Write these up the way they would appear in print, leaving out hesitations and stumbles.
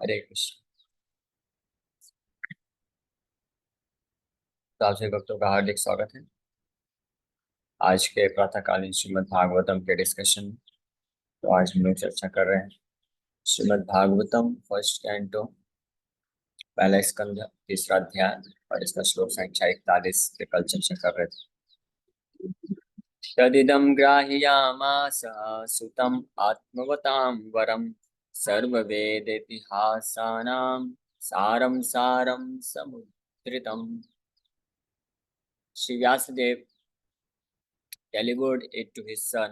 हरे कृष्ण। तो आप सभी भक्तों का हार्दिक स्वागत है आज के प्रातःकालीन श्रीमद् भागवतम के डिस्कशन में। तो आज हम लोग चर्चा कर रहे हैं श्रीमद् भागवतम फर्स्ट कैंटो, पहला स्कंध, तीसरा अध्याय, और इसका श्लोक संख्या 41 पे कल चर्चा कर रहे थे। तदिदं ग्राह्यामास सुतम् आत्मवतां वरं सर्ववेदेतिहासानां सारं सारं समुद्रितम्। Shri Vyasdev delivered it to his son,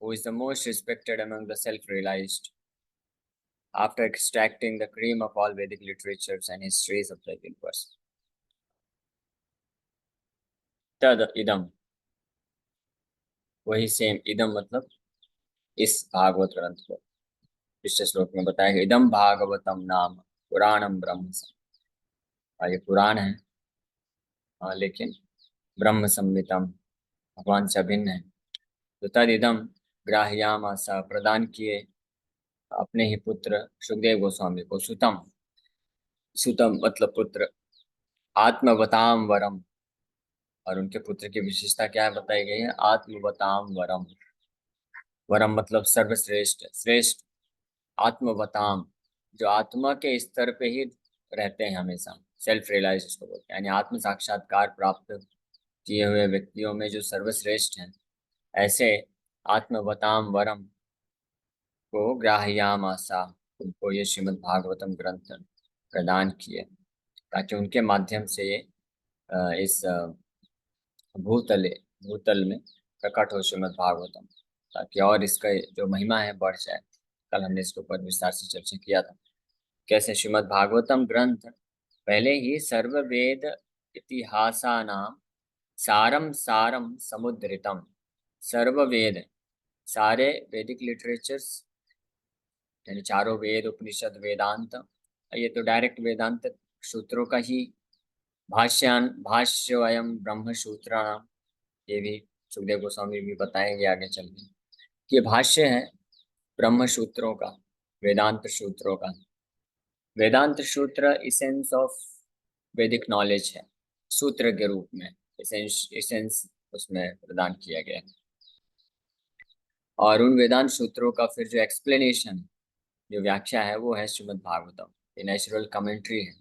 who is the most respected among the self-realized, after extracting the cream of all Vedic literatures and histories of the universe. तद इदम, वही सेम, इदम मतलब इस भागवत ग्रंथ को पिछले श्लोक में बताया गया। इदम भागवतम नाम पुराणम ब्रह्म ये पुराण है, लेकिन ब्रह्म संहितम, भगवान से अभिन्न है। तो तद इदम ग्राह्यामासा, प्रदान किए अपने ही पुत्र सुखदेव गोस्वामी को, सुतम, सुतम मतलब पुत्र, आत्मवताम वरम, और उनके पुत्र की विशेषता क्या है बताई गई है, आत्मवताम वरम। वरम मतलब सर्वश्रेष्ठ, श्रेष्ठ। आत्मवताम, जो आत्मा के स्तर पे ही रहते हैं हमेशा, सेल्फ रियलाइज इसको बोलते हैं, यानी आत्म साक्षात्कार प्राप्त किए हुए व्यक्तियों में जो सर्वश्रेष्ठ हैं, ऐसे आत्मवताम वरम को ग्राह्याम आशा, उनको ये श्रीमद् भागवतम ग्रंथ प्रदान किए, ताकि उनके माध्यम से ये इस भूतल भूतल में प्रकट हो श्रीमद् भागवतम, ताकि और इसका जो महिमा है बढ़ जाए। कल हमने इसके ऊपर विस्तार से चर्चा किया था, कैसे श्रीमद् भागवतम ग्रंथ पहले ही सर्व वेद इतिहासानाम सारम सारम समुद्रितम। सर्व वेद, सारे वैदिक लिटरेचर्स, यानी चारों वेद, उपनिषद, वेदांत, ये तो डायरेक्ट वेदांत सूत्रों का ही भाष्य अयम ब्रह्म सूत्राणाम, ये भी सुखदेव गोस्वामी भी बताएंगे आगे चल के, ये भाष्य है ब्रह्म सूत्रों का, वेदांत सूत्रों का। वेदांत सूत्र इसेंस ऑफ वैदिक नॉलेज है, सूत्र के रूप में इसेंस उसमें प्रदान किया गया है। और उन वेदांत सूत्रों का फिर जो एक्सप्लेनेशन, जो व्याख्या है, वो है श्रीमद् भागवतम। ये नेचुरल कमेंट्री है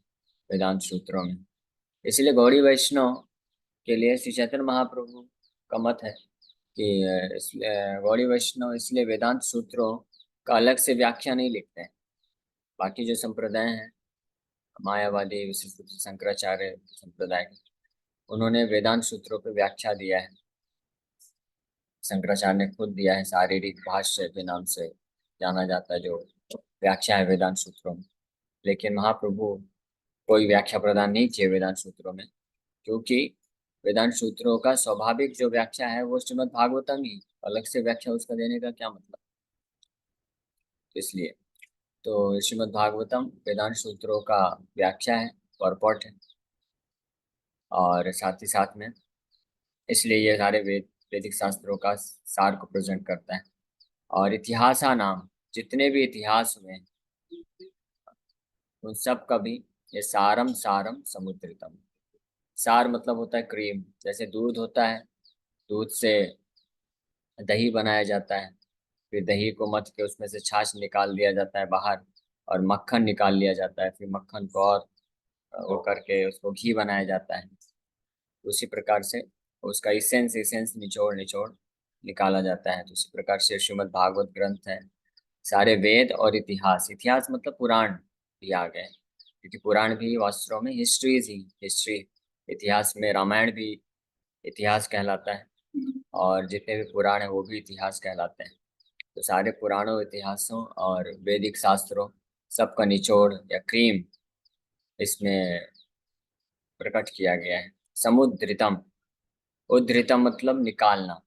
वेदांत सूत्रों में। इसलिए गौड़ी वैष्णव के लिए श्री चैतन्य महाप्रभु का मत है कि गौड़ी वैष्णव इसलिए वेदांत सूत्रों का अलग से व्याख्या नहीं लिखते हैं। बाकी जो संप्रदाय हैं, मायावादी, विशिष्ट शंकराचार्य संप्रदाय, उन्होंने वेदांत सूत्रों पर व्याख्या दिया है। शंकराचार्य ने खुद दिया है, शारीरिक भाष्य के नाम से जाना जाता है जो व्याख्या है वेदांत सूत्रों में। लेकिन महाप्रभु कोई व्याख्या प्रदान नहीं किए वेदांत सूत्रों में, क्योंकि वेदांत सूत्रों का स्वाभाविक जो व्याख्या है वो श्रीमद् भागवतम ही, अलग से व्याख्या उसका देने का क्या मतलब। इसलिए तो श्रीमद् भागवतम वेदांत सूत्रों का व्याख्या है, परपट है, और साथ ही साथ में इसलिए ये सारे वैदिक शास्त्रों का सार को प्रेजेंट करता है। और इतिहासा नाम, जितने भी इतिहास हुए उन सब का भी ये सारम सारम समुद्रितम। सार मतलब होता है क्रीम, जैसे दूध होता है, दूध से दही बनाया जाता है, फिर दही को मथ के उसमें से छाछ निकाल दिया जाता है बाहर, और मक्खन निकाल लिया जाता है, फिर मक्खन को और वो करके उसको घी बनाया जाता है। उसी प्रकार से उसका इसेंस इसेंस निचोड़ निचोड़ निकाला जाता है। तो उसी प्रकार से श्रीमद् भागवत ग्रंथ है, सारे वेद और इतिहास, इतिहास मतलब पुराण भी आ गए, क्योंकि पुराण भी वास्तव में हिस्ट्रीज ही हिस्ट्री। इतिहास में रामायण भी इतिहास कहलाता है, और जितने भी पुराण है वो भी इतिहास कहलाते हैं। तो सारे पुराणों, इतिहासों और वैदिक शास्त्रों सबका निचोड़ या क्रीम इसमें प्रकट किया गया है। समुद्रितम, उद्धृतम मतलब निकालना,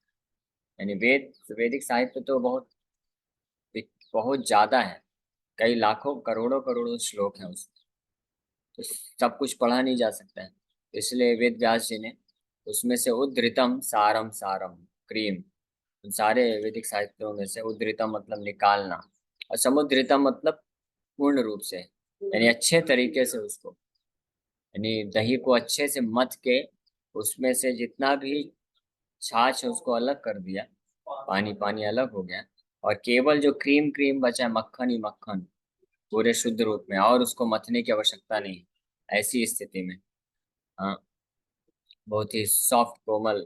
यानी वैदिक साहित्य तो बहुत बहुत ज्यादा है, कई लाखों करोड़ों करोड़ों श्लोक हैं उसमें, तो सब कुछ पढ़ा नहीं जा सकता है। इसलिए वेद व्यास जी ने उसमें से उद्धृतम सारम सारम, क्रीम, उन सारे वैदिक साहित्यों में से उद्धृतम मतलब निकालना, और समुद्रितम मतलब पूर्ण रूप से, यानी अच्छे तरीके से उसको, यानी दही को अच्छे से मथ के उसमें से जितना भी छाछ है उसको अलग कर दिया, पानी पानी अलग हो गया, और केवल जो क्रीम क्रीम बचा है, मक्खन ही मक्खन पूरे शुद्ध रूप में, और उसको मथने की आवश्यकता नहीं। ऐसी स्थिति में, हाँ, बहुत ही सॉफ्ट कोमल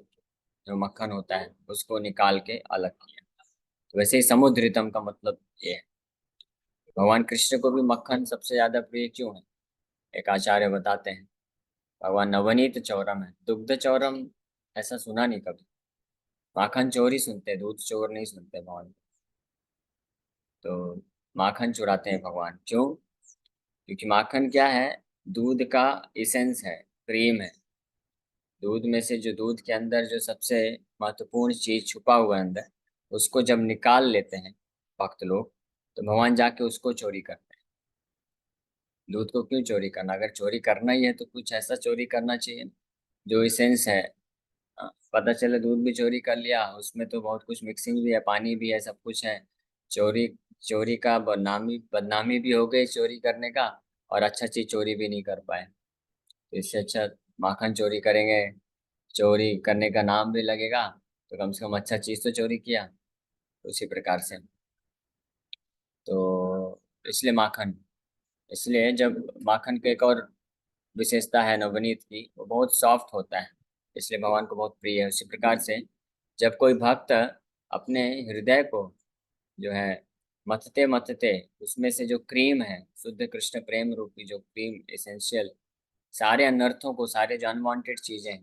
जो मक्खन होता है उसको निकाल के अलग किया। तो वैसे ही समुद्रितम का मतलब ये है। भगवान कृष्ण को भी मक्खन सबसे ज्यादा प्रिय क्यों है? एक आचार्य बताते हैं, भगवान नवनीत चौरम है, दुग्ध चौरम ऐसा सुना नहीं कभी। माखन चोर ही सुनते हैं, दूध चोर नहीं सुनते भगवान। तो माखन चुराते हैं भगवान, क्यों? क्योंकि माखन क्या है? दूध का इसेंस है, क्रीम है। दूध में से जो दूध के अंदर जो सबसे महत्वपूर्ण चीज छुपा हुआ है अंदर, उसको जब निकाल लेते हैं भक्त लोग, तो भगवान जाके उसको चोरी करते हैं। दूध को क्यों चोरी करना? अगर चोरी करना ही है तो कुछ ऐसा चोरी करना चाहिए जो इसेंस है। पता चले दूध भी चोरी कर लिया, उसमें तो बहुत कुछ मिक्सिंग भी है, पानी भी है, सब कुछ है। चोरी, चोरी का बदनामी बदनामी भी हो गई चोरी करने का, और अच्छा चीज चोरी भी नहीं कर पाए। तो इससे अच्छा माखन चोरी करेंगे, चोरी करने का नाम भी लगेगा, तो कम से कम अच्छा चीज तो चोरी किया। तो उसी प्रकार से, तो इसलिए माखन, इसलिए जब माखन की एक और विशेषता है नवनीत की, वो बहुत सॉफ्ट होता है, इसलिए भगवान को बहुत प्रिय है। उसी प्रकार से जब कोई भक्त अपने हृदय को जो है मथते मथते, उसमें से जो क्रीम है, शुद्ध कृष्ण प्रेम रूपी जो क्रीम एसेंशियल, सारे अनर्थों को, सारे जो अनवांटेड चीजें,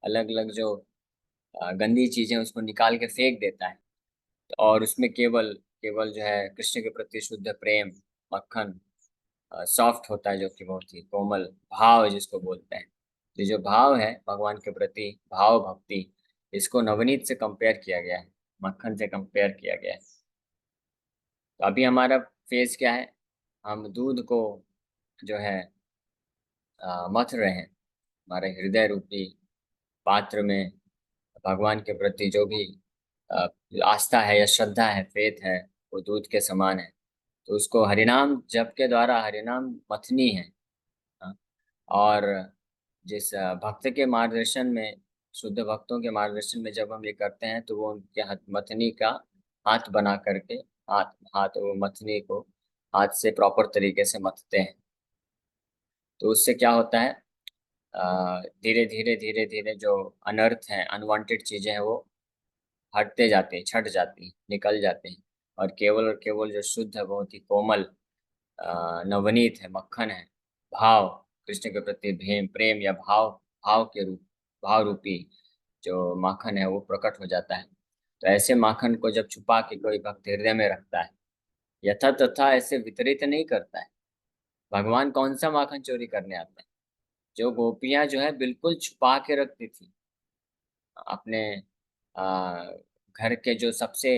अलग अलग जो गंदी चीजें, उसको निकाल के फेंक देता है। और उसमें केवल केवल जो है कृष्ण के प्रति शुद्ध प्रेम, मक्खन, सॉफ्ट होता है, जो कि बहुत ही कोमल भाव जिसको बोलते हैं। तो जो भाव है भगवान के प्रति, भाव भक्ति, इसको नवनीत से कंपेयर किया गया है, मक्खन से कंपेयर किया गया है। तो अभी हमारा फेज क्या है? हम दूध को जो है मथ रहे हैं, हमारे हृदय रूपी पात्र में। भगवान के प्रति जो भी अ, आस्था है या श्रद्धा है, फेथ है, वो दूध के समान है। तो उसको हरिनाम जप के द्वारा हरिनाम मथनी है। हाँ। और जिस भक्त के मार्गदर्शन में, शुद्ध भक्तों के मार्गदर्शन में जब हम ये करते हैं, तो वो उनके हाथ मथनी का हाथ बना करके, हाथ हाथ वो मथनी को हाथ से प्रॉपर तरीके से मथते हैं। तो उससे क्या होता है? धीरे धीरे धीरे धीरे जो अनर्थ हैं, अनवांटेड चीजें हैं, वो हटते जाते हैं, छट जाती हैं, निकल जाते हैं। और केवल जो शुद्ध है, बहुत ही कोमल, नवनीत है, मक्खन है, भाव, कृष्ण के प्रति प्रेम प्रेम या भाव, भाव के रूप, भाव रूपी जो माखन है वो प्रकट हो जाता है। तो ऐसे माखन को जब छुपा के कोई भक्त हृदय में रखता है, यथा तथा ऐसे वितरित नहीं करता है। भगवान कौन सा माखन चोरी करने आता है? जो गोपियां जो है बिल्कुल छुपा के रखती थी अपने आ, घर के जो सबसे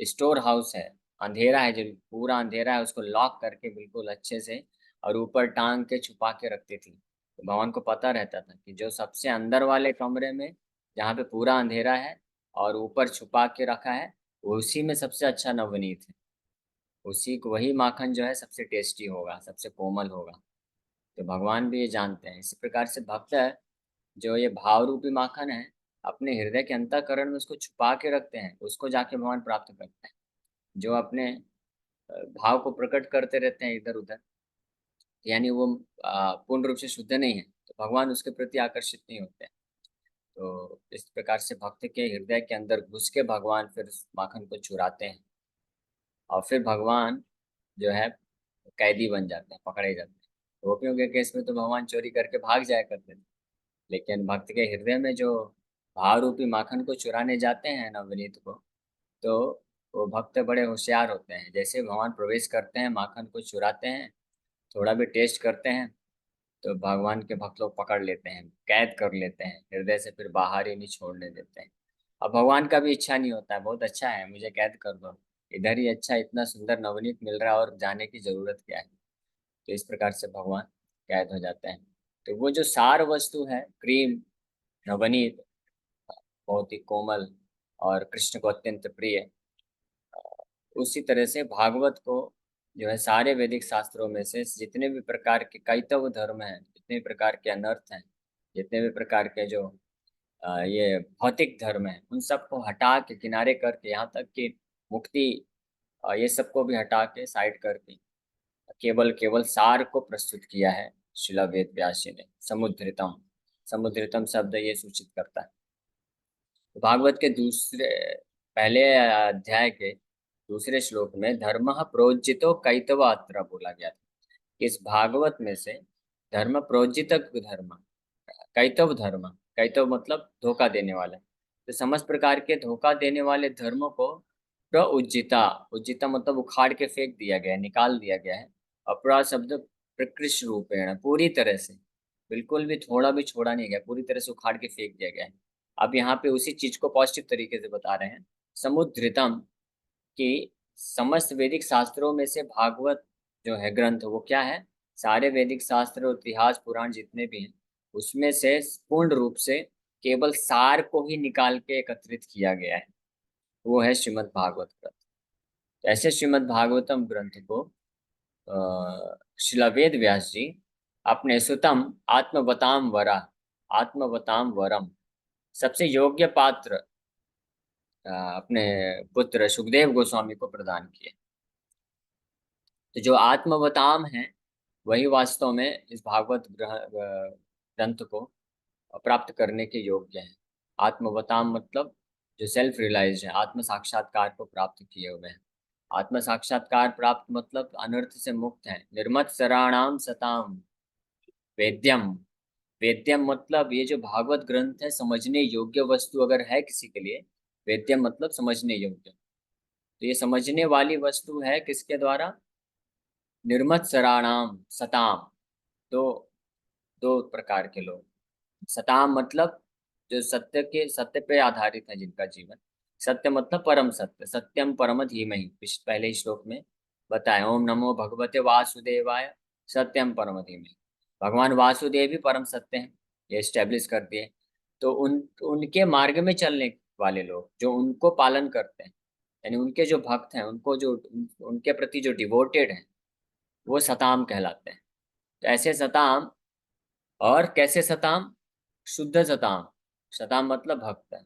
स्टोर हाउस है, अंधेरा है, जो पूरा अंधेरा है, उसको लॉक करके बिल्कुल अच्छे से, और ऊपर टांग के छुपा के रखती थी। तो भगवान को पता रहता था कि जो सबसे अंदर वाले कमरे में, जहाँ पे पूरा अंधेरा है और ऊपर छुपा के रखा है, उसी में सबसे अच्छा नवनीत है। उसी को, वही माखन जो है सबसे टेस्टी होगा, सबसे कोमल होगा। तो भगवान भी ये जानते हैं। इसी प्रकार से भक्त है, जो ये भाव रूपी माखन है, अपने हृदय के अंतःकरण में उसको छुपा के रखते हैं, उसको जाके भगवान प्राप्त करते हैं। जो अपने भाव को प्रकट करते रहते हैं इधर उधर, यानी वो पूर्ण रूप से शुद्ध नहीं है, तो भगवान उसके प्रति आकर्षित नहीं होते हैं। तो इस प्रकार से भक्त के हृदय के अंदर घुस के भगवान फिर उस माखन को चुराते हैं, और फिर भगवान जो है कैदी बन जाते हैं, पकड़े जाते हैं। गोपियों के केस में तो भगवान चोरी करके भाग जाया करते थे, लेकिन भक्त के हृदय में जो भाव रूपी माखन को चुराने जाते हैं नवनीत को, तो वो भक्त बड़े होशियार होते हैं। जैसे भगवान प्रवेश करते हैं, माखन को चुराते हैं, थोड़ा भी टेस्ट करते हैं, तो भगवान के भक्त लोग पकड़ लेते हैं, कैद कर लेते हैं हृदय से, फिर बाहर ही नहीं छोड़ने देते हैं। अब भगवान का भी इच्छा नहीं होता है, बहुत अच्छा है, मुझे कैद कर दो, इधर ही अच्छा, इतना सुंदर नवनीत मिल रहा है और जाने की जरूरत क्या है। तो इस प्रकार से भगवान कैद हो जाते हैं। तो वो जो सार वस्तु है, क्रीम, नवनीत, बहुत ही कोमल और कृष्ण को अत्यंत प्रिय, उसी तरह से भागवत को जो है सारे वैदिक शास्त्रों में से जितने भी प्रकार के कैतव धर्म हैं, जितने भी प्रकार के अनर्थ हैं, जितने भी प्रकार के जो ये भौतिक धर्म है, उन सबको हटा के किनारे करके, यहाँ तक कि मुक्ति ये सबको भी हटा के साइड करके केवल केवल सार को प्रस्तुत किया है शिला वेद व्यास जी ने। समुद्रितम, समुद्रितम शब्द ये सूचित करता है। तो भागवत के दूसरे पहले अध्याय के दूसरे श्लोक में धर्म प्रोज्जितो कैतवात्र बोला गया था। इस भागवत में से धर्म प्रोज्जित धर्म, कैतव धर्म, कैतव मतलब धोखा देने वाला, तो समस्त प्रकार के धोखा देने वाले धर्मों को प्रउज्जिता, उज्जिता मतलब उखाड़ के फेंक दिया गया है, निकाल दिया गया है। अपरा शब्द प्रकृष्ट रूपेण, पूरी तरह से, बिल्कुल भी थोड़ा भी छोड़ा नहीं गया, पूरी तरह से उखाड़ के फेंक दिया गया है। अब यहाँ पे उसी चीज को पॉजिटिव तरीके से बता रहे हैं। समुद्रितम कि समस्त वैदिक शास्त्रों में से भागवत जो है ग्रंथ, वो क्या है, सारे वैदिक शास्त्र, इतिहास, पुराण जितने भी हैं, उसमें से पूर्ण रूप से केवल सार को ही निकाल के एकत्रित किया गया है, वो है श्रीमद् भागवत ग्रंथ। ऐसे श्रीमद् भागवतम ग्रंथ को श्रील वेद व्यास जी अपने सुतम आत्मवताम वरा, आत्मवताम वरम, सबसे योग्य पात्र अपने पुत्र सुखदेव गोस्वामी को प्रदान किए। तो जो आत्मवताम है वही वास्तव में इस भागवत ग्रंथ को प्राप्त करने के योग्य है। आत्मवताम मतलब जो सेल्फ रियलाइज है, आत्म साक्षात्कार को प्राप्त किए हुए हैं। आत्म साक्षात्कार प्राप्त मतलब अनर्थ से मुक्त है। निर्मत सराणाम सताम वेद्यम, वेद्यम मतलब ये जो भागवत ग्रंथ है, समझने योग्य वस्तु अगर है किसी के लिए, वेद्यम मतलब समझने योग्य, तो ये समझने वाली वस्तु है किसके द्वारा, निर्मत सराणाम सताम, दो दो प्रकार के लोग। सताम मतलब जो सत्य के, सत्य पे आधारित है जिनका जीवन, सत्य मतलब परम सत्य, सत्यम परम धीमहि, पहले ही श्लोक में बताया, ओम नमो भगवते वासुदेवाय सत्यम परम धीमहि। भगवान वासुदेव भी परम सत्य हैं, ये स्टेब्लिश कर दिए। तो उनके मार्ग में चलने वाले लोग जो उनको पालन करते हैं, यानी उनके जो भक्त हैं, उनको जो उनके प्रति जो डिवोटेड हैं, वो सताम कहलाते हैं। तो ऐसे सताम, और कैसे सताम, शुद्ध सताम, सताम मतलब भक्त है,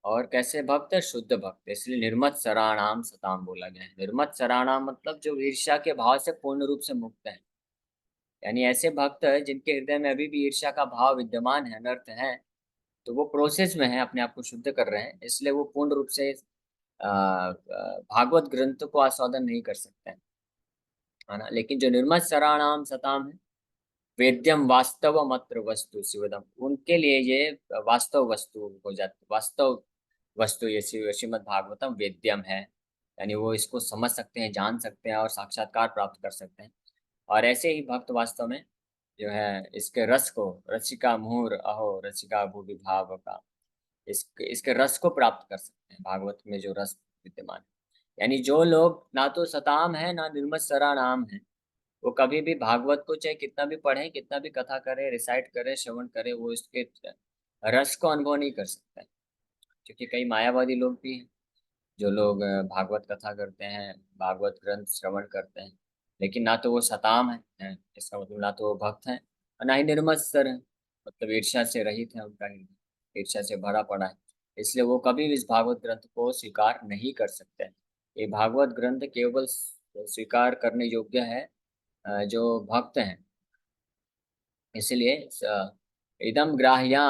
और कैसे भक्त है, शुद्ध भक्त, इसलिए निर्मत सराणाम सताम बोला गया है। निर्मत सराणाम मतलब जो ईर्ष्या के भाव से पूर्ण रूप से मुक्त है, यानी ऐसे भक्त है जिनके हृदय में अभी भी ईर्ष्या का भाव विद्यमान है, अनर्थ है, तो वो प्रोसेस में है, अपने आप को शुद्ध कर रहे हैं, इसलिए वो पूर्ण रूप से भागवत ग्रंथ को आस्वादन नहीं कर सकते हैं, है ना। लेकिन जो निर्मत सराणाम सताम है, वेद्यम वास्तव मात्र वस्तु शिवदम, उनके लिए ये वास्तव वस्तु हो जाती, वास्तव वस्तु ये श्रीमद् भागवतम वेद्यम है, यानी वो इसको समझ सकते हैं, जान सकते हैं और साक्षात्कार प्राप्त कर सकते हैं। और ऐसे ही भक्त वास्तव में जो है इसके रस को, रसिका मुहुर अहो रसिका भूवि भाव का, इसके रस को प्राप्त कर सकते हैं, भागवत में जो रस विद्यमान है। यानी जो लोग ना तो सताम है ना निर्मत सराणाम है, वो कभी भी भागवत को चाहे कितना भी पढ़े, कितना भी कथा करे, रिसाइट करे, श्रवण करे, वो इसके रस को अनुभव नहीं कर सकता है। क्योंकि कई मायावादी लोग भी हैं, जो लोग भागवत कथा करते हैं, भागवत ग्रंथ श्रवण करते हैं, लेकिन ना तो वो सताम है, इसका मतलब ना तो वो भक्त हैं और ना ही निर्मत्सर है, मतलब ईर्ष्या से रहित है, उनका हृदय ईर्ष्या से भरा पड़ा है, इसलिए वो कभी भी इस भागवत ग्रंथ को स्वीकार नहीं कर सकते हैं। ये भागवत ग्रंथ केवल स्वीकार करने योग्य है जो भक्त हैं। इसलिए इदम ग्राह्या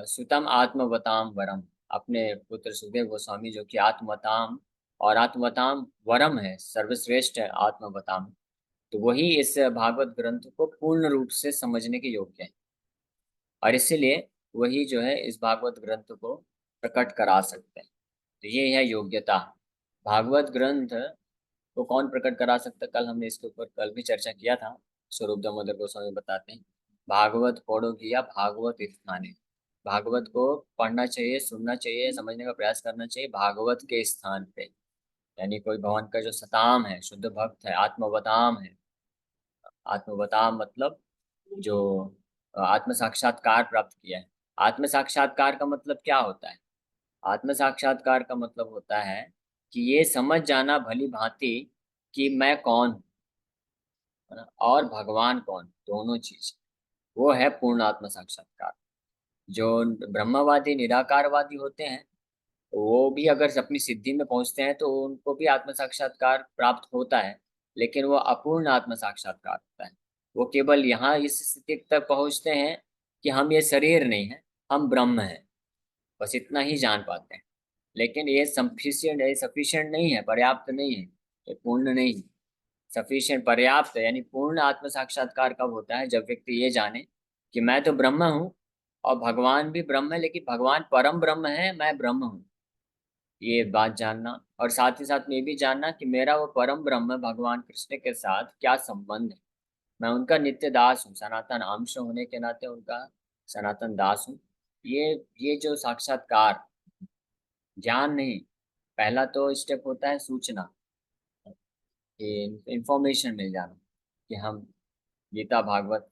सुतम आत्मवताम वरम, अपने पुत्र सुखदेव गोस्वामी जो कि आत्मवताम, और आत्मवताम वरम है, सर्वश्रेष्ठ है आत्मवताम, तो वही इस भागवत ग्रंथ को पूर्ण रूप से समझने के योग्य है, और इसीलिए वही जो है इस भागवत ग्रंथ को प्रकट करा सकते हैं। तो ये है योग्यता। भागवत ग्रंथ को कौन प्रकट करा सकता है, कल हमने इसके ऊपर कल भी चर्चा किया था। स्वरूप दामोदर गोस्वामी बताते हैं, भागवत पढ़ो किया भागवत स्थाने, भागवत को पढ़ना चाहिए, सुनना चाहिए, समझने का प्रयास करना चाहिए भागवत के स्थान पे। यानी कोई भगवान का जो सताम है, शुद्ध भक्त है, आत्मवताम है, आत्मवताम मतलब जो आत्म साक्षात्कार प्राप्त किया है। आत्म साक्षात्कार का मतलब क्या होता है, आत्म साक्षात्कार का मतलब होता है कि ये समझ जाना भली भांति कि मैं कौन हूँ, है ना, और भगवान कौन, दोनों चीज, वो है पूर्ण आत्म साक्षात्कार। जो ब्रह्मवादी निराकारवादी होते हैं, वो भी अगर अपनी सिद्धि में पहुंचते हैं तो उनको भी आत्म साक्षात्कार प्राप्त होता है, लेकिन वो अपूर्ण आत्म साक्षात्कार होता है। वो केवल यहाँ इस स्थिति तक पहुंचते हैं कि हम ये शरीर नहीं है, हम ब्रह्म हैं, बस इतना ही जान पाते हैं। लेकिन ये सफिशियंट है, सफिशियंट नहीं है, पर्याप्त नहीं है, ये पूर्ण नहीं है। सफिशियंट, पर्याप्त है, यानी पूर्ण आत्म साक्षात्कार कब होता है, जब व्यक्ति ये जाने कि मैं तो ब्रह्म हूँ और भगवान भी ब्रह्म है, लेकिन भगवान परम ब्रह्म है, मैं ब्रह्म हूँ। ये बात जानना, और साथ ही साथ में ये भी जानना कि मेरा वो परम ब्रह्म भगवान कृष्ण के साथ क्या संबंध है। मैं उनका नित्य दास हूँ, सनातन अंश होने के नाते उनका सनातन दास हूँ। ये जो साक्षात्कार, ज्ञान नहीं, पहला तो स्टेप होता है सूचना, कि इंफॉर्मेशन मिल जाना, कि हम गीता भागवत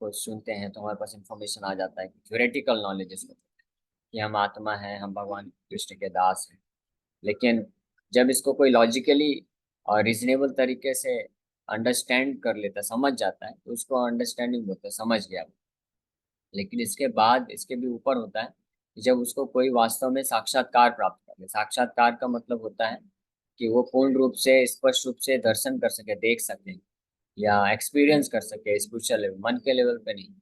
को सुनते हैं तो हमारे पास इंफॉर्मेशन आ जाता है, थ्योरेटिकल नॉलेज इसको, कि हम आत्मा है, हम भगवान कृष्ण के दास हैं। लेकिन जब इसको कोई लॉजिकली और रिजनेबल तरीके से अंडरस्टैंड कर लेता, समझ जाता है, तो उसको अंडरस्टैंडिंग बोलते हैं, समझ गया। लेकिन इसके बाद इसके भी ऊपर होता है कि जब उसको कोई वास्तव में साक्षात्कार प्राप्त कर ले। साक्षात्कार का मतलब होता है कि वो पूर्ण रूप से स्पष्ट रूप से दर्शन कर सके, देख सके, या एक्सपीरियंस कर सके, स्पिरिचुअल लेवल, मन के लेवल पे नहीं,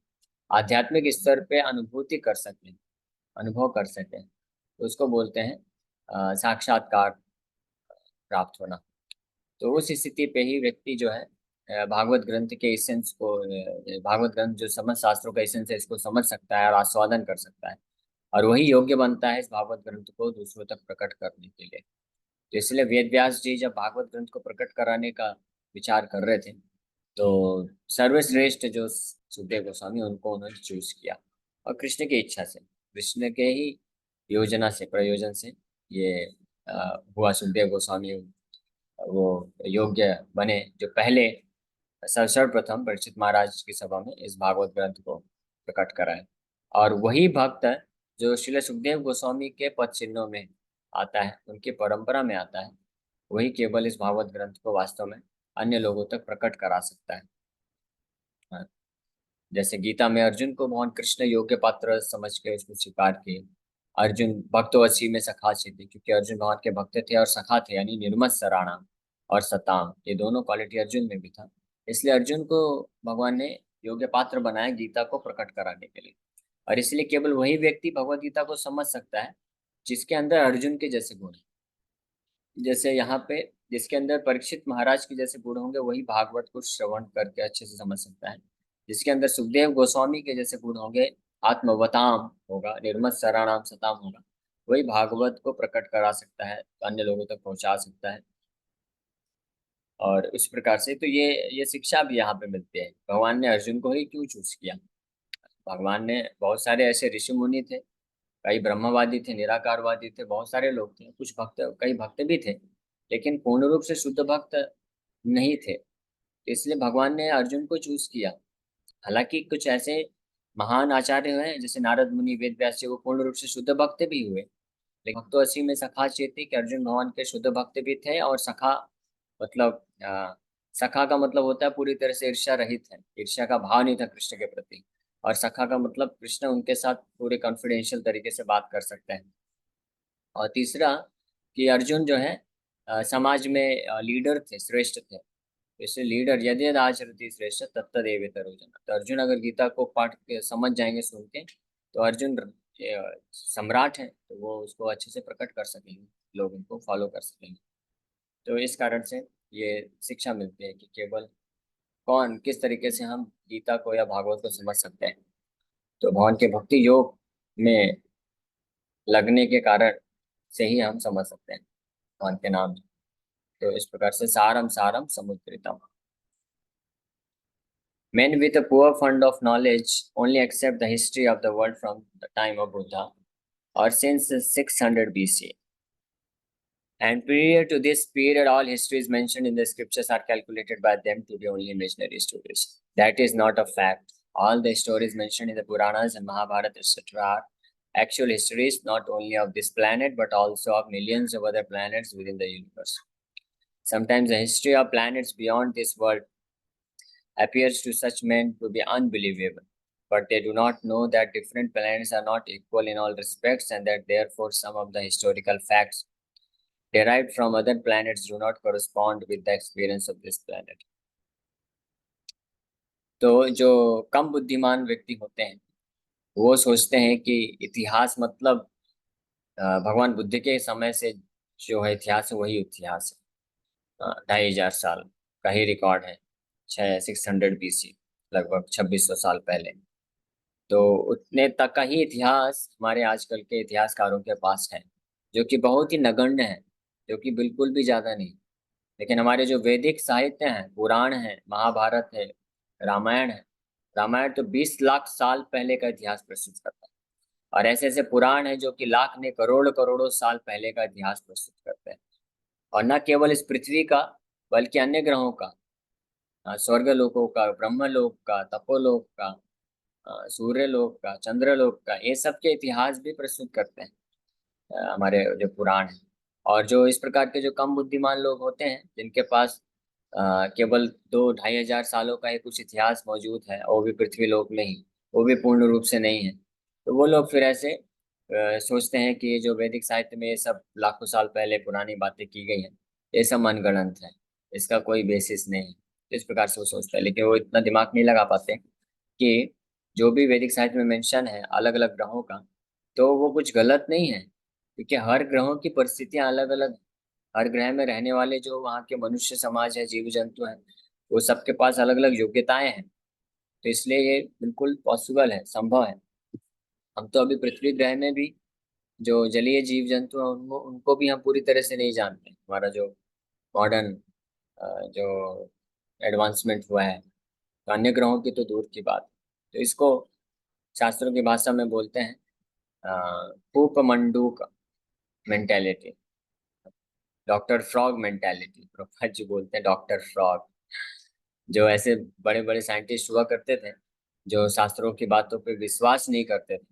आध्यात्मिक स्तर पे अनुभूति कर सके, अनुभव कर सके, तो उसको बोलते हैं साक्षात्कार प्राप्त होना। तो उस स्थिति पे ही व्यक्ति जो है भागवत ग्रंथ के एसेंस को, भागवत ग्रंथ जो समस्त शास्त्रों का एसेंस है, इसको समझ सकता है और आस्वादन कर सकता है, और वही योग्य बनता है इस भागवत ग्रंथ को दूसरों तक प्रकट करने के लिए। तो इसलिए वेद व्यास जी जब भागवत ग्रंथ को प्रकट कराने का विचार कर रहे थे, तो सर्वश्रेष्ठ जो सुखदेव गोस्वामी, उनको उन्होंने चूज किया, और कृष्ण की इच्छा से, कृष्ण के ही योजना से, प्रयोजन से ये हुआ। सुखदेव गोस्वामी वो योग्य बने जो पहले सर्वप्रथम परीक्षित महाराज की सभा में इस भागवत ग्रंथ को प्रकट कराए। और वही भक्त जो श्रील सुखदेव गोस्वामी के पद चिन्हों में आता है, उनकी परंपरा में आता है, वही केवल इस भागवत ग्रंथ को वास्तव में अन्य लोगों तक प्रकट करा सकता है। हाँ। जैसे गीता में अर्जुन को भगवान कृष्ण योग्य पात्र समझ के उसको स्वीकार किए। अर्जुन भक्तवशी में सखा थे, क्योंकि अर्जुन भगवान के भक्त थे और सखा थे, यानी निर्मत सराणाम और सताम, ये दोनों क्वालिटी अर्जुन में भी था। इसलिए अर्जुन को भगवान ने योग्य पात्र बनाया गीता को प्रकट कराने के लिए। और इसलिए केवल वही व्यक्ति भगवत गीता को समझ सकता है जिसके अंदर अर्जुन के जैसे गुण हैं। जैसे यहाँ पे जिसके अंदर परीक्षित महाराज के जैसे गुण होंगे, वही भागवत को श्रवण करके अच्छे से समझ सकता है। जिसके अंदर सुखदेव गोस्वामी के जैसे गुण होंगे, आत्मवताम होगा, निर्मत सराणाम सताम होगा, वही भागवत को प्रकट करा सकता है, अन्य लोगों तक पहुंचा सकता है। और इस प्रकार से तो ये शिक्षा भी यहाँ पे मिलती है, भगवान ने अर्जुन को ही क्यों चूज किया। भगवान ने, बहुत सारे ऐसे ऋषि मुनि थे, कई ब्रह्मवादी थे, निराकारवादी थे, बहुत सारे लोग थे, कुछ भक्त, कई भक्त भी थे, लेकिन पूर्ण रूप से शुद्ध भक्त नहीं थे। इसलिए भगवान ने अर्जुन को चूज किया। हालांकि कुछ ऐसे महान आचार्य हुए जैसे नारद मुनि, वेद व्यास जी, वो पूर्ण रूप से शुद्ध भक्त भी हुए। लेकिन भक्तो असी में सखा चेती, कि अर्जुन भगवान के शुद्ध भक्त भी थे, और सखा मतलब सखा का मतलब होता है पूरी तरह से ईर्ष्या रहित है, ईर्ष्या का भाव नहीं था कृष्ण के प्रति। और सखा का मतलब कृष्ण उनके साथ पूरे कॉन्फिडेंशियल तरीके से बात कर सकते हैं। और तीसरा कि अर्जुन जो है समाज में लीडर थे, श्रेष्ठ थे। इसलिए लीडर यदि आचरति श्रेष्ठ तत्तदेव तरोजन, तो अर्जुन अगर गीता को पाठ के समझ जाएंगे, सुन के, तो अर्जुन सम्राट है, तो वो उसको अच्छे से प्रकट कर सकेंगे, लोग उनको फॉलो कर सकेंगे। तो इस कारण से ये शिक्षा मिलती है कि केवल कौन, किस तरीके से हम गीता को या भागवत को समझ सकते हैं। तो भगवान के भक्ति योग में लगने के कारण से ही हम समझ सकते हैं भगवान के नाम। तो इस प्रकार से सारम सारम समुद्रितम। Men with a poor fund of knowledge only accept the history of the world from the time of Buddha or since 600 BC. And prior to this period, all histories mentioned in the scriptures are calculated by them to be only imaginary stories. That is not a fact. All the stories mentioned in the Puranas and Mahabharata, etc., are actual histories not only of this planet but also of millions of other planets within the universe. Sometimes the history of planets beyond this world appears to such men to be unbelievable, but they do not know that different planets are not equal in all respects, and that therefore some of the historical facts derived from other planets do not correspond with the experience of this planet. तो जो कम बुद्धिमान व्यक्ति होते हैं वो सोचते हैं कि इतिहास मतलब भगवान बुद्ध के समय से जो है इतिहास है वही इतिहास है। 2500 साल का ही रिकॉर्ड है। 600 BC, लगभग 2600 साल पहले। तो उतने तक का ही इतिहास हमारे आजकल के इतिहासकारों के पास है, जो कि बहुत ही नगण्य है, जो कि बिल्कुल भी ज्यादा नहीं। लेकिन हमारे जो वैदिक साहित्य हैं, पुराण है, महाभारत है, रामायण है। रामायण तो 20 लाख साल पहले का इतिहास प्रस्तुत करता है, और ऐसे ऐसे पुराण है जो कि लाख ने करोड़ करोड़ों साल पहले का इतिहास प्रस्तुत करते हैं। और न केवल इस पृथ्वी का बल्कि अन्य ग्रहों का, स्वर्ग लोकों का, ब्रह्म लोक का, तपोलोक का, सूर्य लोक का, चंद्र लोक का, ये सब के इतिहास भी प्रस्तुत करते हैं हमारे जो पुराण है। और जो इस प्रकार के जो कम बुद्धिमान लोग होते हैं जिनके पास केवल 2-2500 सालों का ही कुछ इतिहास मौजूद है, वो भी पृथ्वी लोक में ही, वो भी पूर्ण रूप से नहीं है, तो वो लोग फिर ऐसे सोचते हैं कि ये जो वैदिक साहित्य में ये सब लाखों साल पहले पुरानी बातें की गई हैं, ये सब मनगढ़ंत है, इसका कोई बेसिस नहीं है। इस प्रकार से वो सोचते हैं, लेकिन वो इतना दिमाग नहीं लगा पाते कि जो भी वैदिक साहित्य में मेंशन है अलग अलग ग्रहों का, तो वो कुछ गलत नहीं है, क्योंकि हर ग्रहों की परिस्थितियां अलग अलग। हर ग्रह में रहने वाले जो वहाँ के मनुष्य समाज है, जीव जंतु हैं, वो सबके पास अलग अलग योग्यताएं हैं। तो इसलिए ये बिल्कुल पॉसिबल है, संभव है। हम तो अभी पृथ्वी ग्रह में भी जो जलीय जीव जंतु हैं उनको उनको भी हम पूरी तरह से नहीं जानते। हमारा जो मॉडर्न जो एडवांसमेंट हुआ है, तो अन्य ग्रहों की तो दूर की बात। तो इसको शास्त्रों की भाषा में बोलते हैं कूपमंडूक mentality, doctor frog mentality. Prabhupada ji बोलते हैं डॉक्टर फ्रॉग। जो ऐसे बड़े बड़े साइंटिस्ट हुआ करते थे जो शास्त्रों की बातों पे विश्वास नहीं करते थे,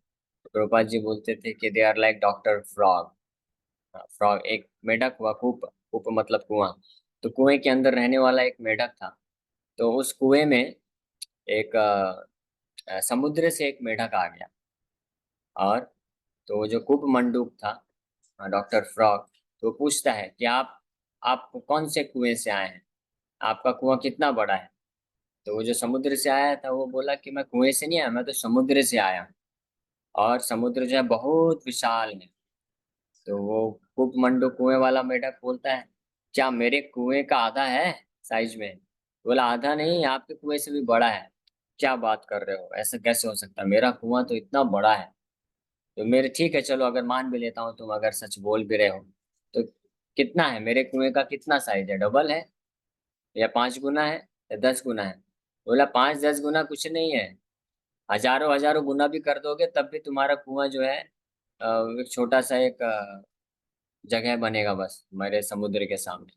तो प्रभुपाद जी बोलते थे कि they are like doctor frog. Frog एक मेढक हुआ, कूप, कूप मतलब कुआं। तो कुएं के अंदर रहने वाला एक मेढक था। तो उस कुएं में एक समुद्र से एक मेढक आ गया। और तो वो जो कूप मंडूक था, डॉक्टर फ्रॉग, तो वो पूछता है कि आप कौन से कुएं से आए हैं, आपका कुआं कितना बड़ा है। तो वो जो समुद्र से आया था वो बोला कि मैं कुएं से नहीं आया, मैं तो समुद्र से आया हूँ, और समुद्र जो है बहुत विशाल है। तो वो कूपमंडू कुएं वाला मेढक बोलता है, क्या मेरे कुएं का आधा है साइज में। बोला आधा नहीं, आपके कुएं से भी बड़ा है। क्या बात कर रहे हो, ऐसा कैसे हो सकता है, मेरा कुआं तो इतना बड़ा है। तो मेरे ठीक है, चलो अगर मान भी लेता हूँ तुम अगर सच बोल भी रहे हो, तो कितना है, मेरे कुएं का कितना साइज है, डबल है या 5 गुना है या 10 गुना है। बोला 5-10 गुना कुछ नहीं है, हजारों हजारों गुना भी कर दोगे तब भी तुम्हारा कुआं जो है एक छोटा सा एक जगह बनेगा बस मेरे समुद्र के सामने।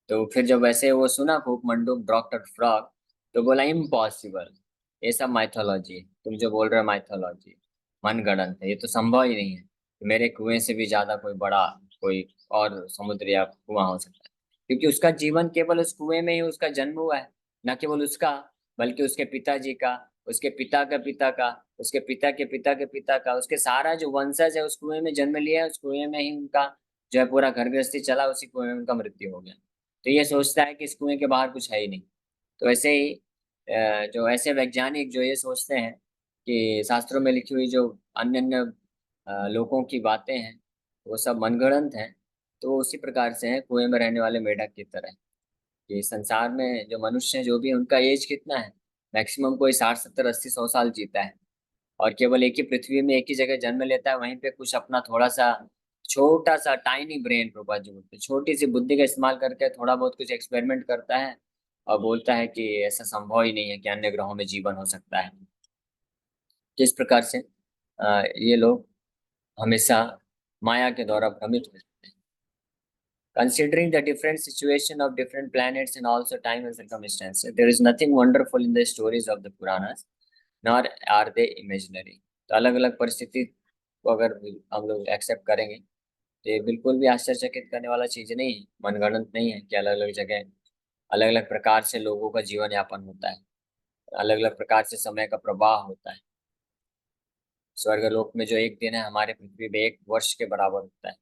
तो फिर जब वैसे वो सुना खूब मंडूक डॉक्टर फ्रॉग, तो बोला इम्पॉसिबल, ये सब माइथोलॉजी है, तुम जो बोल रहे हो माइथोलॉजी, मनगढ़ंत है, ये तो संभव ही नहीं है कि मेरे कुएं से भी ज्यादा कोई बड़ा कोई और समुद्र या कुआं हो सकता है। क्योंकि उसका जीवन केवल उस कुएं में ही उसका जन्म हुआ है, न केवल उसका बल्कि उसके पिताजी का, उसके पिता का पिता का, उसके पिता के पिता के पिता का, उसके सारा जो वंशज है उस कुएं में जन्म लिया है, उस कुएं में ही उनका जो है पूरा घर गृहस्थी चला, उसी कुएं में उनका मृत्यु हो गया। तो ये सोचता है कि इस कुएं के बाहर कुछ है ही नहीं। तो ऐसे ही जो ऐसे वैज्ञानिक जो ये सोचते हैं कि शास्त्रों में लिखी हुई जो अन्य अन्य लोगों की बातें हैं वो सब मनगढ़ंत हैं, तो वो उसी प्रकार से हैं कुएं में रहने वाले मेढक की तरह। कि संसार में जो मनुष्य हैं जो भी हैं, उनका एज कितना है, मैक्सिमम कोई 60-70-80-100 साल जीता है, और केवल एक ही पृथ्वी में एक ही जगह जन्म लेता है, वहीं पे कुछ अपना थोड़ा सा छोटा सा टाइनी ब्रेन, प्रभा जी बोलते हैं, छोटी सी बुद्धि का इस्तेमाल करके थोड़ा बहुत कुछ एक्सपेरिमेंट करता है, और बोलता है कि ऐसा संभव ही नहीं है कि अन्य ग्रहों में जीवन हो सकता है। जिस प्रकार से ये लोग हमेशा माया के द्वारा भ्रमित हो जाते हैं। Considering the different situation of different planets and also time and circumstances, there is nothing wonderful in the stories of the Puranas, nor are they imaginary. तो अलग अलग परिस्थिति को अगर हम लोग एक्सेप्ट करेंगे तो ये बिल्कुल भी आश्चर्यचकित करने वाला चीज नहीं है, मनगढ़ंत नहीं है कि अलग अलग जगह अलग अलग प्रकार से लोगों का जीवन यापन होता है, अलग अलग प्रकार से समय का प्रवाह होता है। स्वर्गलोक में जो एक दिन है हमारे पृथ्वी में एक वर्ष के बराबर होता है।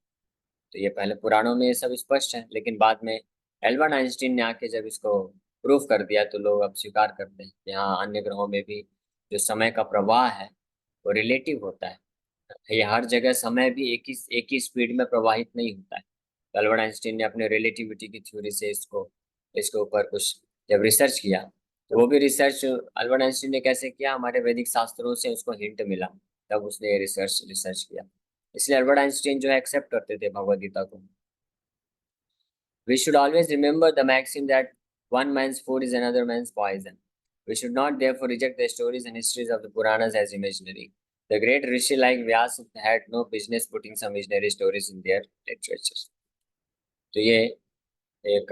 तो ये पहले पुराणों में ये सब स्पष्ट है, लेकिन बाद में एल्बर्ट आइंस्टीन ने आके जब इसको प्रूफ कर दिया तो लोग अब स्वीकार करते हैं कि हाँ, अन्य ग्रहों में भी जो समय का प्रवाह है वो रिलेटिव होता है। ये हर जगह समय भी एक ही स्पीड में प्रवाहित नहीं होता है। तो एल्बर्ट आइंस्टीन ने अपने रिलेटिविटी की थ्योरी से इसको इसके ऊपर कुछ जब रिसर्च किया, तो वो भी रिसर्च एल्बर्ट आइंस्टीन ने कैसे किया, हमारे वैदिक शास्त्रों से उसको हिंट मिला, तब उसने रिसर्च रिसर्च किया। इसलिए एल्बर्ट आइंस्टीन जो है एक्सेप्ट करते थे भगवद गीता को। We should always remember the maxim that one man's food is another man's poison. We should not therefore reject the stories and histories of the Puranas as imaginary. The great rishi like Vyasa had no business putting some visionary stories in their literatures. तो ये एक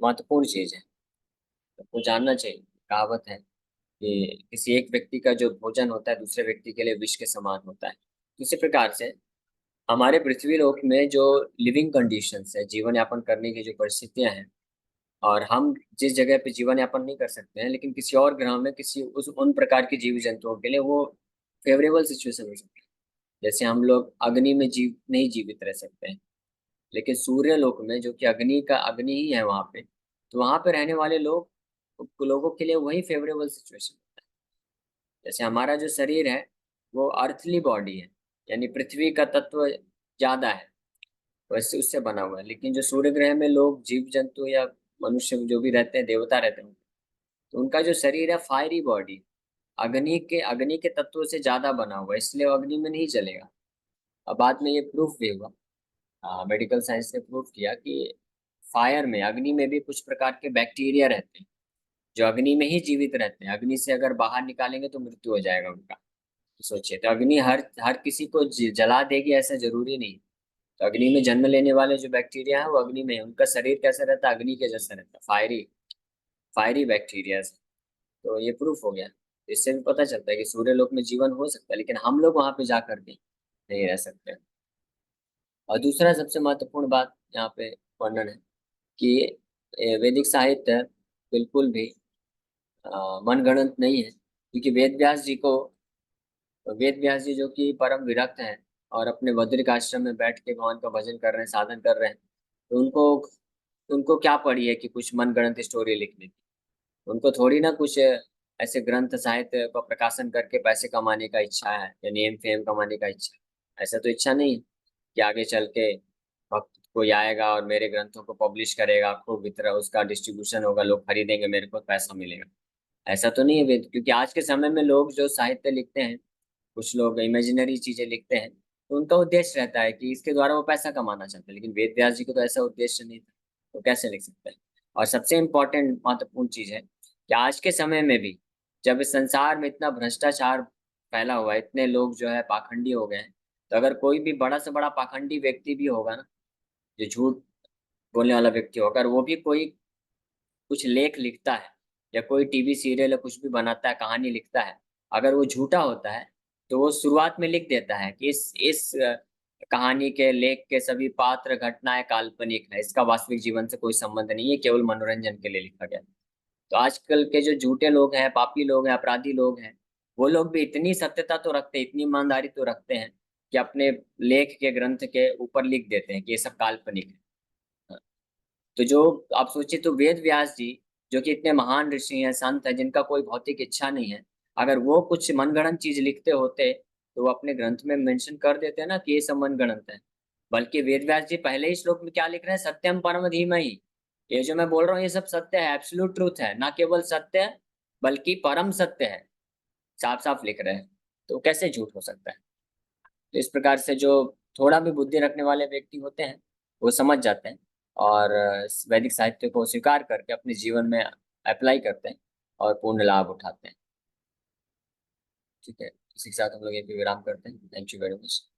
महत्वपूर्ण चीज है, आपको जानना चाहिए। कहावत है कि किसी एक व्यक्ति का जो भोजन होता है दूसरे व्यक्ति के लिए विष के समान होता है। इसी प्रकार से हमारे पृथ्वी लोक में जो लिविंग कंडीशंस है, जीवन यापन करने की जो परिस्थितियां हैं, और हम जिस जगह पे जीवन यापन नहीं कर सकते हैं, लेकिन किसी और ग्रह में किसी उस उन प्रकार के जीव जंतुओं के लिए वो फेवरेबल सिचुएशन हो सकती है। जैसे हम लोग अग्नि में नहीं जीवित रह सकते हैं, लेकिन सूर्य लोक में जो कि अग्नि ही है वहां पे, तो वहां पे रहने वाले लोगों के लिए वही फेवरेबल सिचुएशन होता है। जैसे हमारा जो शरीर है वो अर्थली बॉडी है, यानी पृथ्वी का तत्व ज्यादा है, वैसे उससे बना हुआ है। लेकिन जो सूर्य ग्रह में लोग जीव जंतु या मनुष्य जो भी रहते हैं, देवता रहते हैं, तो उनका जो शरीर है फायरी बॉडी, अग्नि के तत्वों से ज्यादा बना हुआ है, इसलिए वो अग्नि में नहीं जलेगा। अब बाद में ये प्रूफ भी हुआ, मेडिकल साइंस ने प्रूफ किया कि फायर में, अग्नि में भी कुछ प्रकार के बैक्टीरिया रहते हैं जो अग्नि में ही जीवित रहते हैं। अग्नि से अगर बाहर निकालेंगे तो मृत्यु हो जाएगा उनका। तो सोचिए, तो अग्नि हर हर किसी को जला देगी ऐसा जरूरी नहीं। तो अग्नि में जन्म लेने वाले जो बैक्टीरिया है वो अग्नि में है, उनका शरीर कैसा रहता है, अग्नि के जैसा रहता है, फायरी फायरी बैक्टीरिया। तो ये प्रूफ हो गया। इससे भी पता चलता है कि सूर्य लोक में जीवन हो सकता है, लेकिन हम लोग वहां पे जा करके नहीं रह सकते। और दूसरा सबसे महत्वपूर्ण बात यहाँ पे वर्णन है कि वैदिक साहित्य बिल्कुल भी मनगढ़ंत नहीं है, क्योंकि वेद व्यास जी जो कि परम विरक्त हैं और अपने बद्रिक आश्रम में बैठ के भगवान का भजन कर रहे हैं, साधन कर रहे हैं, तो उनको उनको क्या पड़ी है कि कुछ मनगढ़ंत स्टोरी लिखने की। उनको थोड़ी ना कुछ ऐसे ग्रंथ साहित्य का प्रकाशन करके पैसे कमाने का इच्छा है या नेम फेम कमाने का इच्छा है। ऐसा तो इच्छा नहीं है कि आगे चल के भक्त कोई आएगा और मेरे ग्रंथों को पब्लिश करेगा, खूब वितरण उसका डिस्ट्रीब्यूशन होगा, लोग खरीदेंगे, मेरे को पैसा मिलेगा। ऐसा तो नहीं है वेद, क्योंकि आज के समय में लोग जो साहित्य लिखते हैं, कुछ लोग इमेजिनरी चीजें लिखते हैं, तो उनका उद्देश्य रहता है कि इसके द्वारा वो पैसा कमाना चाहते हैं। लेकिन वेद व्यास जी को तो ऐसा उद्देश्य नहीं था, तो कैसे लिख सकते हैं। और सबसे इम्पोर्टेंट महत्वपूर्ण चीज है कि आज के समय में भी जब इस संसार में इतना भ्रष्टाचार फैला हुआ है, इतने लोग जो है पाखंडी हो गए हैं, तो अगर कोई भी बड़ा से बड़ा पाखंडी व्यक्ति भी होगा ना, जो झूठ बोलने वाला व्यक्ति होगा, अगर वो भी कोई कुछ लेख लिखता है या कोई टीवी सीरियल या कुछ भी बनाता है, कहानी लिखता है, अगर वो झूठा होता है, तो वो शुरुआत में लिख देता है कि इस कहानी के लेख के सभी पात्र घटनाएं काल्पनिक है, इसका वास्तविक जीवन से कोई संबंध नहीं है, केवल मनोरंजन के लिए लिखा गया। तो आजकल के जो झूठे लोग हैं, पापी लोग हैं, अपराधी लोग हैं, वो लोग भी इतनी सत्यता तो रखते हैं, इतनी ईमानदारी तो रखते हैं कि अपने लेख के ग्रंथ के ऊपर लिख देते हैं कि ये सब काल्पनिक है। तो जो आप सोचिए, तो वेद व्यास जी जो कि इतने महान ऋषि हैं, संत हैं, जिनका कोई भौतिक इच्छा नहीं है, अगर वो कुछ मनगढ़ंत चीज लिखते होते तो वो अपने ग्रंथ में मेंशन कर देते ना कि ये सब मनगढ़ंत है। बल्कि वेद व्यास जी पहले ही श्लोक में क्या लिख रहे हैं, सत्यम परम धीमहि। ये जो मैं बोल रहा हूँ ये सब सत्य है, एब्सोल्यूट ट्रूथ है, ना केवल सत्य है बल्कि परम सत्य है, साफ साफ लिख रहे हैं। तो कैसे झूठ हो सकता है। तो इस प्रकार से जो थोड़ा भी बुद्धि रखने वाले व्यक्ति होते हैं वो समझ जाते हैं और वैदिक साहित्य को स्वीकार करके अपने जीवन में अप्लाई करते हैं और पूर्ण लाभ उठाते हैं। ठीक है, इसी के साथ हम लोग ये भी विराम करते हैं। Thank you very much.